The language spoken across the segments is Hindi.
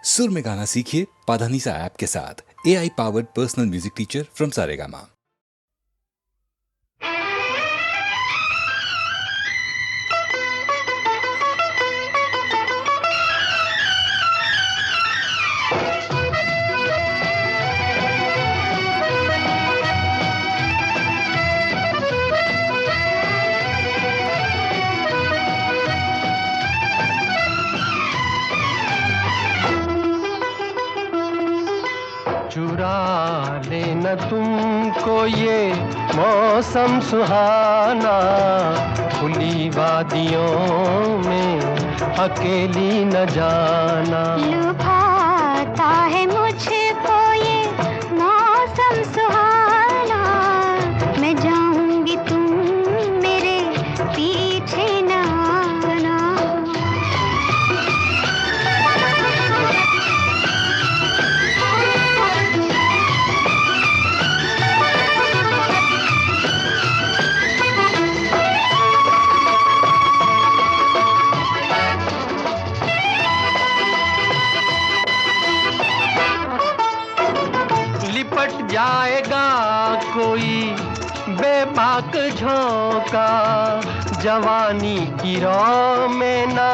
सुर में गाना सीखिए पाधानीसा ऐप के साथ। AI powered personal music teacher from Saregama. चुरा लेना तुमको ये मौसम सुहाना, खुली वादियों में अकेली न जाना। लुभाता है मुझको ये मौसम सुहाना, मैं जाऊंगी तुम मेरे पीछे न आना। लिपट जाएगा कोई बेबाक झोंका, जवानी की रौ में ना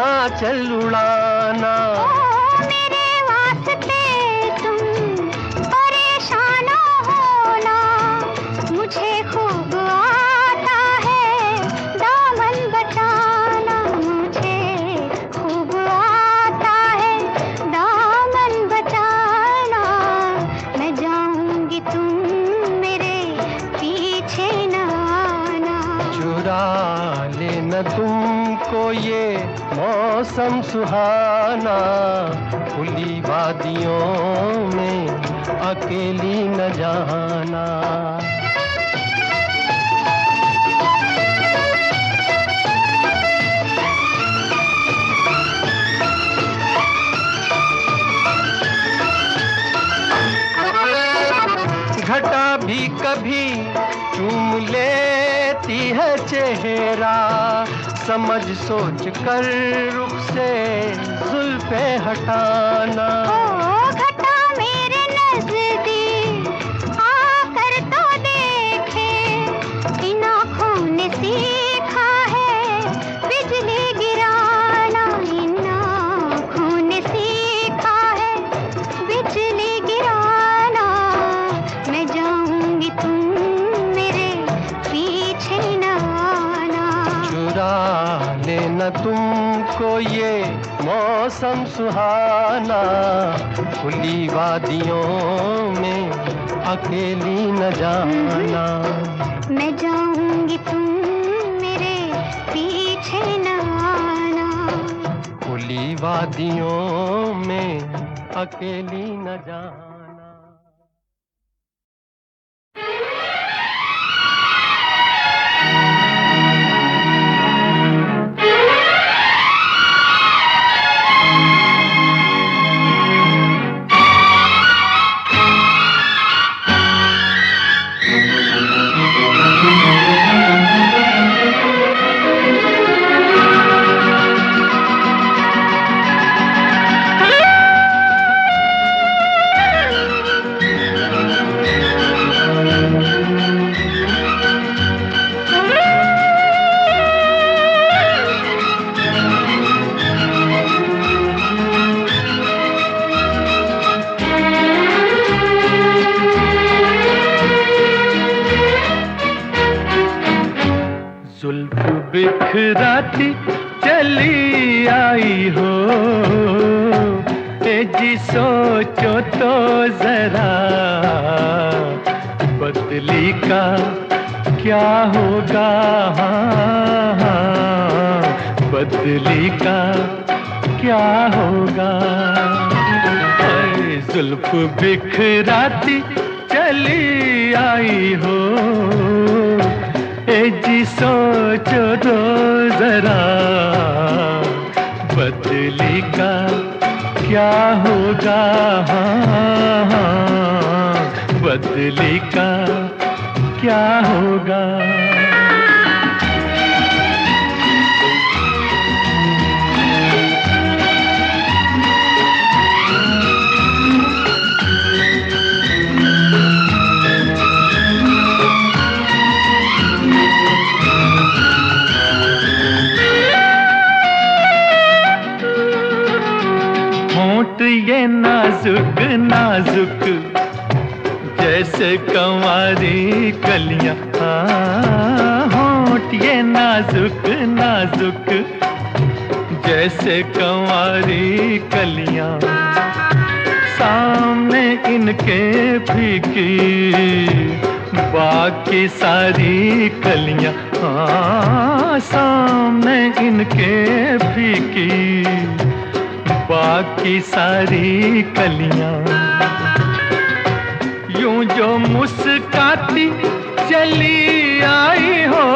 आंचल उड़ाना। मेरे वास्ते तुम परेशान होना, मुझे खूब आता है दामन बचाना। मुझे खूब आता है दामन बचाना, मैं जाऊंगी तुम मेरे पीछे न आना। चुरा लेना तुमको ये मौसम सुहाना, खुली वादियों में अकेली न जाना। घटा भी कभी चूम लेती है चेहरा, समझ सोच कर रुख से जुल्फे हटाना। ओ घटा मेरे नजदीक आकर तो देखे, इन आँखों ने सीखा है बिजली गिराना। इन आँखों ने सीखा है बिजली गिराना, मैं जाऊंगी तुम मेरे पीछे न आना। चुरा लेना तुमको ये मौसम सुहाना, खुली वादियों में अकेली न जाना। मैं जाऊंगी तुम मेरे पीछे न आना। खुली वादियों में अकेली न जाना। जुल्फ बिखराती चली आई हो, ए जी सोचो तो जरा, बदली का क्या होगा। हाँ, हाँ, बदली का क्या होगा। ऐ जुल्फ बिखराती चली आई हो, ए जी सोचो तो जरा, बदली का क्या होगा। हाँ, हाँ, बदली का क्या होगा। होंठ ये नाजुक नाजुक जैसे कंवारी कलियां, होंठ ये नाजुक नाजुक जैसे कंवारी कलियां, सामने इनके फीकी बाकी सारी कलियां, सामने इनके फीकी बाकी सारी कलियां। यूं जो मुस्काती चली आई हो,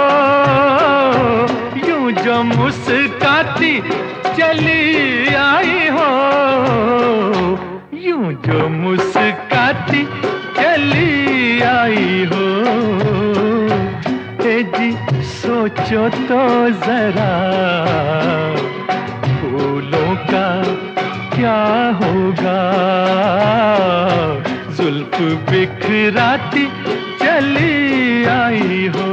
यूं जो मुस्काती चली आई हो, यूं जो मुस्काती चली आई हो। ए जी सोचो तो जरा फूलों का क्या होगा, जुल्फ बिखराती चली आई हो।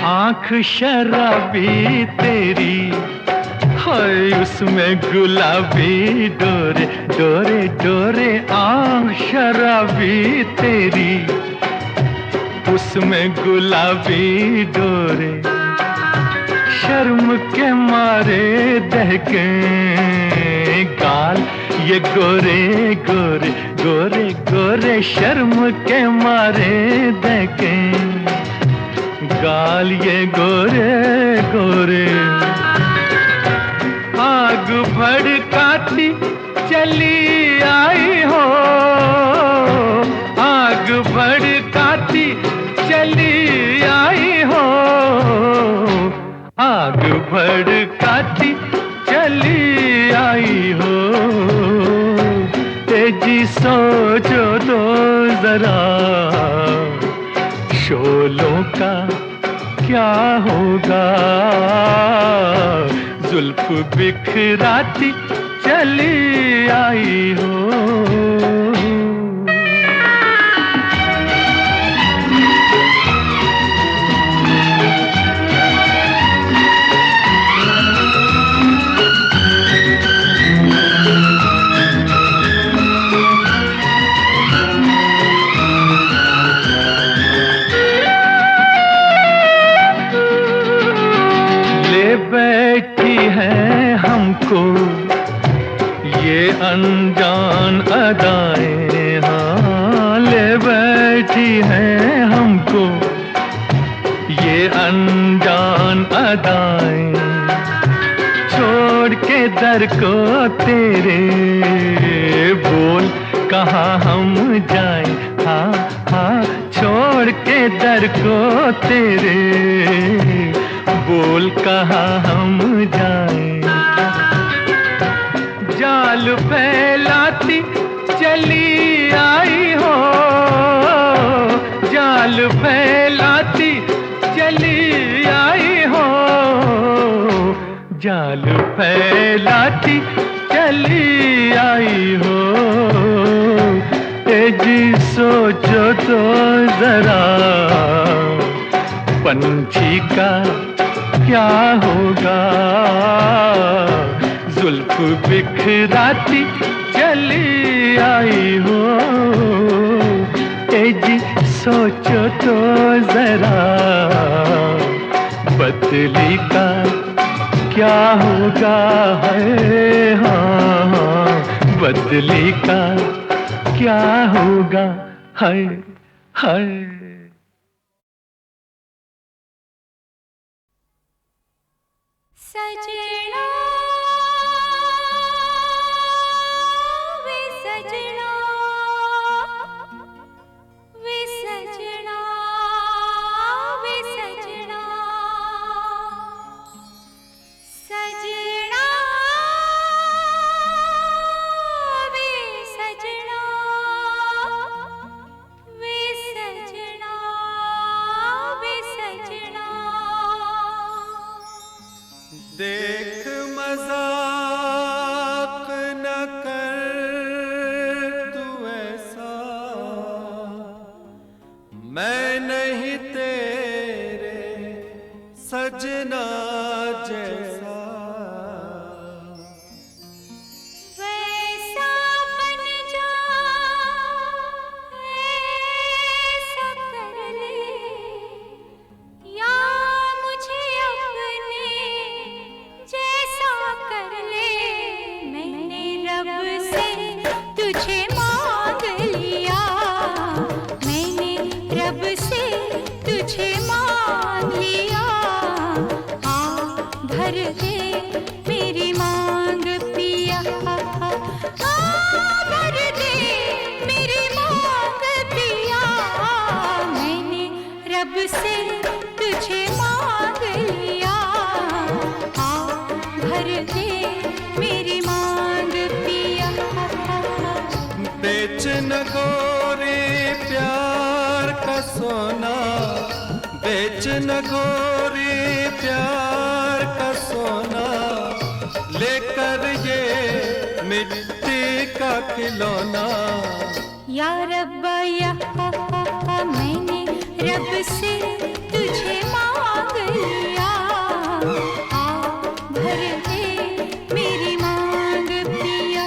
आँख शराबी तेरी है, उसमें गुलाबी डोरे डोरे डोरे। आँख शराबी तेरी उसमें गुलाबी डोरे, शर्म के मारे दहके गाल ये गोरे गोरे गोरे गोरे, शर्म के मारे दहके गाल ये गोरे गोरे। आग भड़काती चली आई हो, आग भड़काती चली आई हो, आग भड़काती चली आई हो। तेजी सोचो तो जरा शोलों का क्या होगा, जुल्फ बिखराती चली आई हो। बैठी है हमको ये अनजान अदाएं, हाँ ले बैठी है हमको ये अनजान अदाएं। छोड़ के दर को तेरे बोल कहाँ हम जाएं, हाँ हाँ छोड़ के दर को तेरे बोल कहाँ हम जाएं। जाल फैलाती चली आई हो, जाल फैलाती चली आई हो, जाल फैलाती चली आई हो। ए जी सोचो तो जरा पंछी का क्या होगा, जुल्फ बिखराती चली आई हो। ए जी सोचो तो जरा बदली का क्या होगा है, हाँ हाँ बदली का क्या होगा है है। सजना वे सजना वे सजना वे सजना सजना वे सजना वे सजना नहीं तेरे सजना जैसा, वैसा बन जा, ऐसा कर ले, या मुझे अपने जैसा कर ले। मैंने रब से तुझे मांग लिया, मैंने रब से तुझे मांग लिया। आ भर दे मेरी मांग पिया, आ भर दे मेरी मांग पिया। मैंने रब से तुझे मांग लिया, आ भर दे मेरी मांग पिया। बेच न गोरे प्यार का सोना, बेच न गोरे प्यार का सोना, लेकर ये मिट्टी का खिलौना। या रब्बा या मैंने रब से तुझे मांग लिया, आ भर दे मेरी मांग पिया।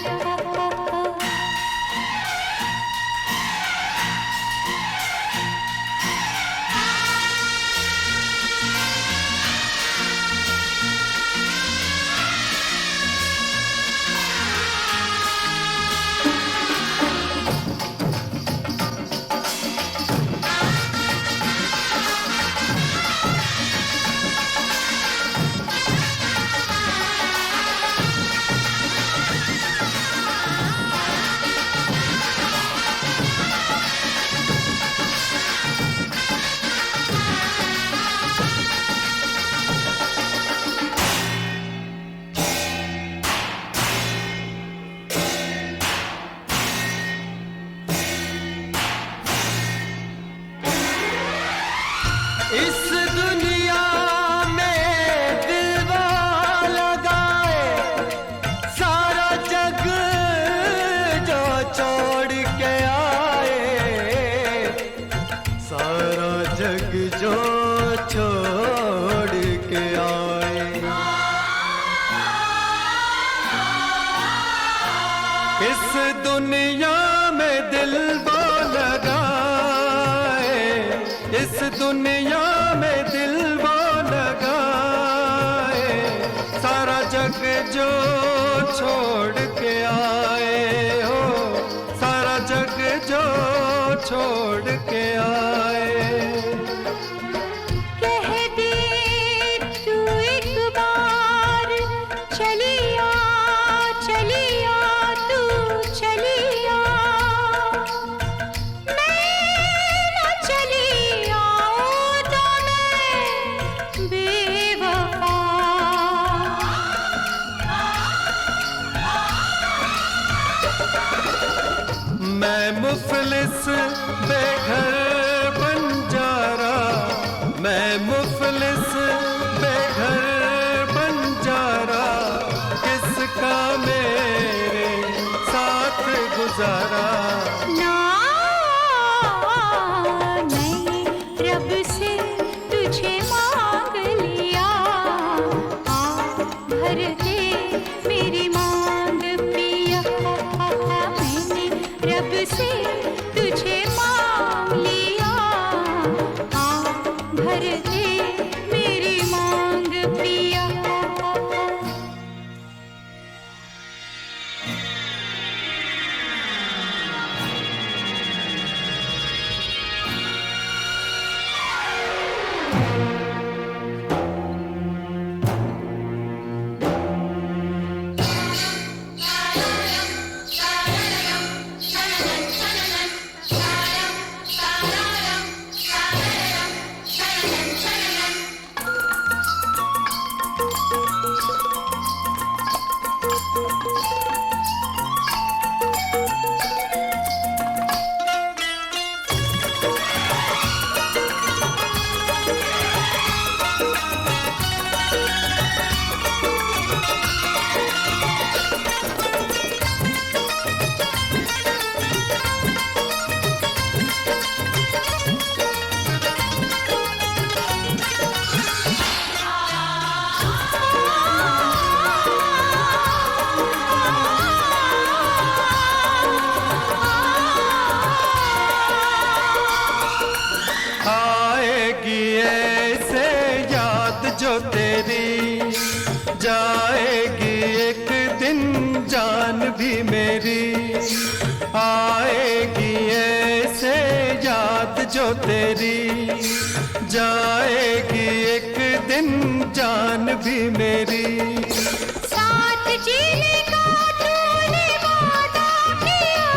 इस दुनिया में दिलवा लगाए, सारा जग जो छोड़ के आए, सारा जग जो छोड़ के आए। इस दुनिया में दिल वो लगाए, इस दुनिया में दिल वो लगाए, सारा जग जो छोड़ के आए हो, सारा जग जो छोड़ के आए। कह दे तू एक बार चलिया, चलिया तू चलिया, मैं न चली आऊं तो मैं बेवफा। मैं मुफलिस बेघर बंजारा, मैं मुफलिस बेघर बंजारा, किसका मेरे साथ गुजारा। ना मैंने रब से तुझे मांग लिया, आ भर दे मेरी मांग पिया। मैंने रब से तुझे मांग लिया, आ भर दे मेरी मांग पिया। आएगी ऐसे याद जो तेरी, जाएगी एक दिन जान भी मेरी। आएगी ऐसे याद जो तेरी, जाएगी एक दिन जान भी मेरी। साथ जीने का तूने वादा किया,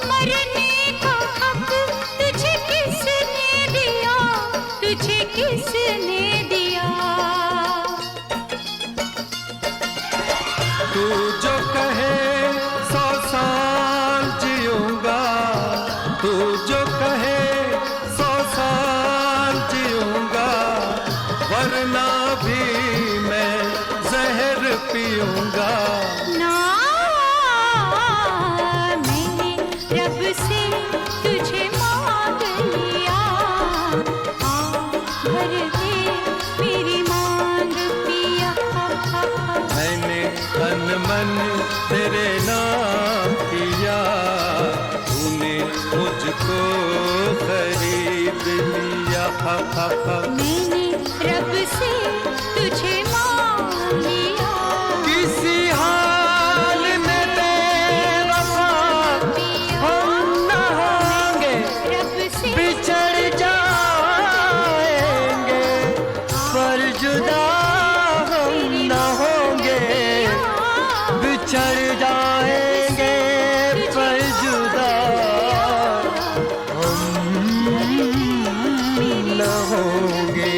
मरने का हक तुझे किसने दिया, तुझे किसने दिया। तू जो कहे 100 साल जीऊंगा, तू जो कहे 100 साल जीऊंगा, वरना भी मैं जहर पीऊंगा। ना मैंने रब से तुझे मांग लिया, भर दे मेरी मांग पिया। मैंने तन मन तेरे नाम किया, तूने मुझको खरीद लिया। मैंने रब से तुझे मांग लिया, किसी हाल में बेवफा हम न होंगे, रब से बिछड़ जाएंगे, पर जुदा हम न होंगे। बिछड़ जाएंगे पर जुदा हम न होंगे।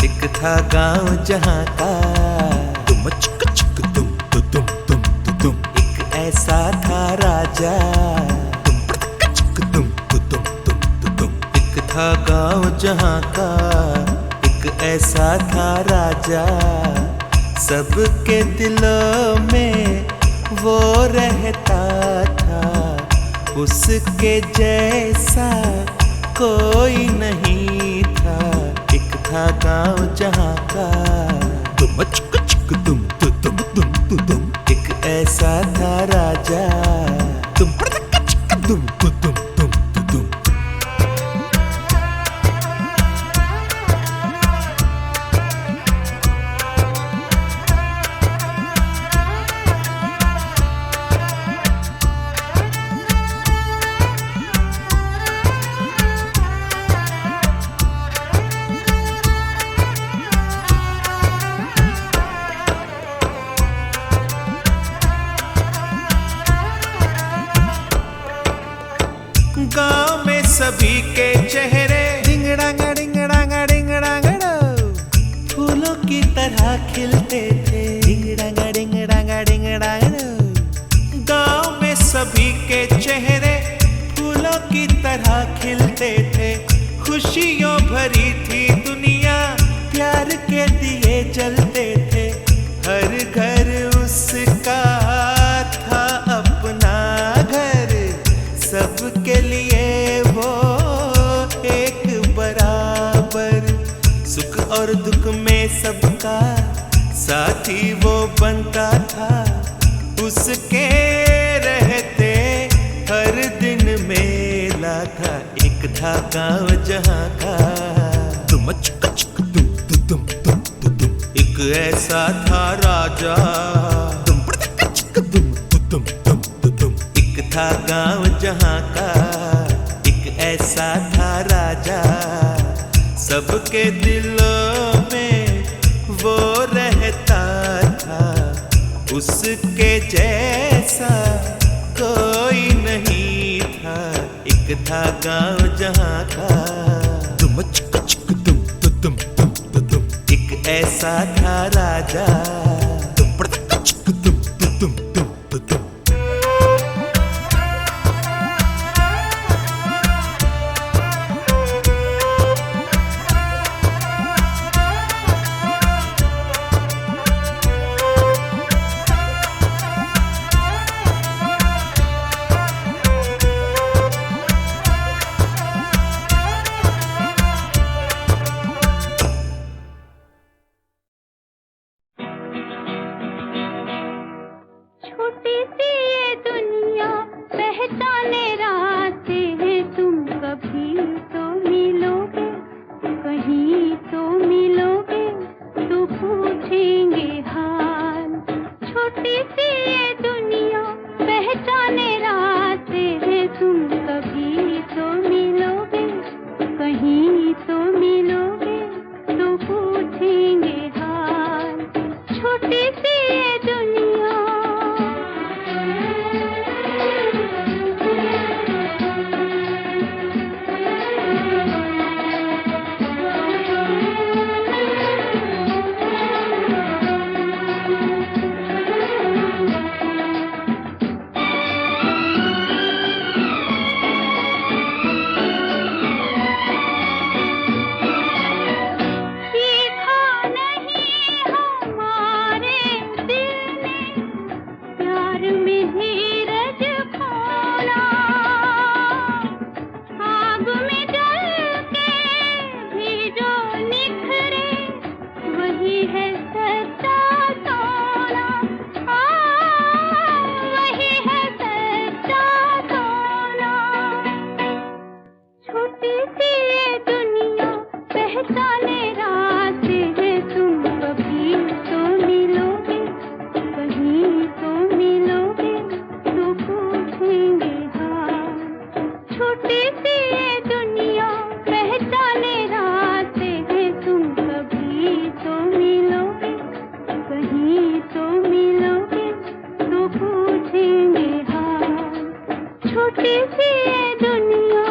एक था गांव जहां का तुम चिक चिक तुम एक ऐसा था राजा तुम एक था गांव जहां का एक ऐसा था राजा सबके दिलों में वो रहता था उसके जैसा कोई नहीं था एक था गांव जहां का तुम एक ऐसा था राजा तुम गांव में सभी के चेहरे डिंगड़ांगा डिंगड़ांगा डिंगड़ांगा फूलों की तरह खिलते थे डिंगड़ांगा डिंगड़ांगा डिंगड़ांगा गांव में सभी के चेहरे फूलों की तरह खिलते थे खुशियों भरी थी दुनिया प्यार के दिए जलते थे हर घर उसका था अपना घर सबके लिए वो एक बराबर सुख और दुख में सबका साथी वो बनता था उसके रहते हर दिन मेला था एक एक था गांव जहां का तुम चुक चुक तुम एक ऐसा था राजा तुम एक था गांव जहां का एक ऐसा था राजा सबके दिलों में वो रहता था उसके जैसा कोई नहीं था एक था गांव जहां का तुम चुक चुक तुम एक ऐसा था राजा तुम छोटी सी ये दुनिया पहचाने रास्ते हैं तुम कभी तो मिलोगे कहीं तो मिलोगे तो पूछेंगे हाल छोटी सी ये दुनिया पहचाने रास्ते हैं तुम कभी तो मिलोगे कहीं तो मिलोगे तो पूछेंगे हाल छोटी सी ये दुनिया छोटी सी ये दुनिया